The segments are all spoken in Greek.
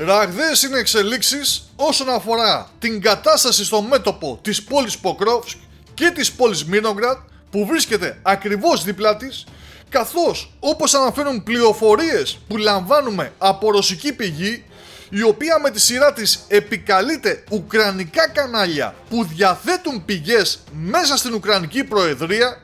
Ραγδαίες είναι εξελίξεις όσον αφορά την κατάσταση στο μέτωπο της πόλης Ποκρόβσκ και της πόλης Μίρνογραντ που βρίσκεται ακριβώς δίπλα της, καθώς όπως αναφέρουν πληροφορίες που λαμβάνουμε από ρωσική πηγή, η οποία με τη σειρά της επικαλείται ουκρανικά κανάλια που διαθέτουν πηγές μέσα στην Ουκρανική Προεδρία,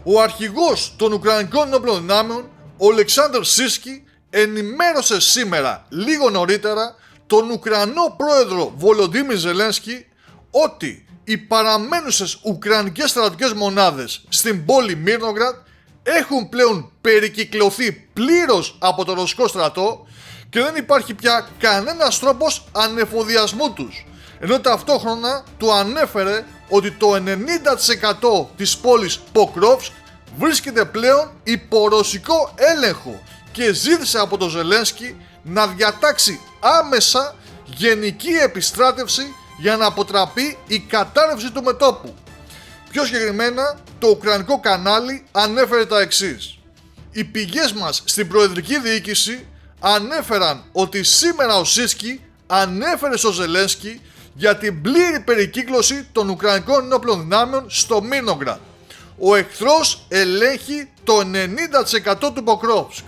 ο αρχηγός των Ουκρανικών Ενόπλων Δυνάμεων, ο Ολεξάνδρ Σίρσκι, ενημέρωσε σήμερα λίγο νωρίτερα τον Ουκρανό πρόεδρο Βολοντίμιρ Ζελένσκι ότι οι παραμένουσες ουκρανικές στρατιωτικές μονάδες στην πόλη Μίρνογραντ έχουν πλέον περικυκλωθεί πλήρως από το ρωσικό στρατό και δεν υπάρχει πια κανένας τρόπος ανεφοδιασμού τους, ενώ ταυτόχρονα του ανέφερε ότι το 90% της πόλης Ποκρόβσκ βρίσκεται πλέον υπό ρωσικό έλεγχο και ζήτησε από τον Ζελένσκι να διατάξει άμεσα γενική επιστράτευση για να αποτραπεί η κατάρρευση του μετώπου. Πιο συγκεκριμένα, το ουκρανικό κανάλι ανέφερε τα εξής. Οι πηγές μας στην προεδρική διοίκηση ανέφεραν ότι σήμερα ο Σίρσκι ανέφερε στο Ζελένσκι για την πλήρη περικύκλωση των Ουκρανικών Ενόπλων Δυνάμεων στο Μίρνογραντ. Ο εχθρός ελέγχει το 90% του Ποκρόβσκ.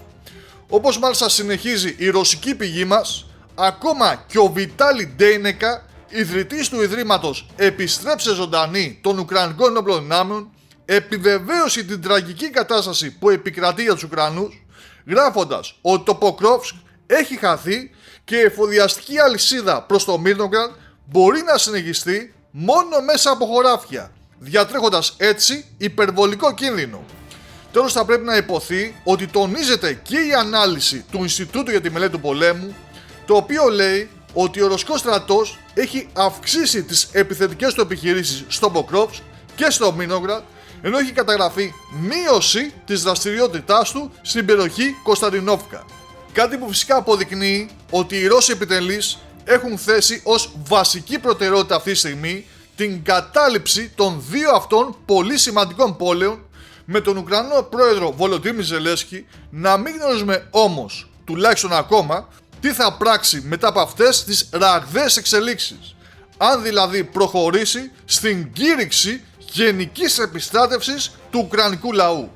Όπως μάλιστα συνεχίζει η ρωσική πηγή μας, ακόμα και ο Βιτάλι Ντέινεκα, ιδρυτής του Ιδρύματος Επιστρέψε Ζωντανή των Ουκρανικών Ενόπλων Δυνάμεων, επιβεβαίωσε την τραγική κατάσταση που επικρατεί για τους Ουκρανούς, γράφοντας ότι το Ποκρόβσκ έχει χαθεί και η εφοδιαστική αλυσίδα προς το Μίρνογραντ μπορεί να συνεχιστεί μόνο μέσα από χωράφια, διατρέχοντας έτσι υπερβολικό κίνδυνο. Τέλος, θα πρέπει να υποθεί ότι τονίζεται και η ανάλυση του Ινστιτούτου για τη Μελέτη του Πολέμου, το οποίο λέει ότι ο ρωσικός στρατός έχει αυξήσει τις επιθετικές του επιχειρήσεις στο Ποκρόβσκ και στο Μίρνογραντ, ενώ έχει καταγραφεί μείωση της δραστηριότητάς του στην περιοχή Κωνσταντινόφκα. Κάτι που φυσικά αποδεικνύει ότι οι Ρώσοι επιτελείς έχουν θέσει ως βασική προτεραιότητα αυτή τη στιγμή την κατάληψη των δύο αυτών πολύ σημαντικών πόλεων, με τον Ουκρανό πρόεδρο Βολοντίμιρ Ζελένσκι να μην γνωρίζουμε όμως, τουλάχιστον ακόμα, τι θα πράξει μετά από αυτές τις ραγδαίες εξελίξεις. Αν δηλαδή προχωρήσει στην κήρυξη γενικής επιστράτευσης του Ουκρανικού λαού.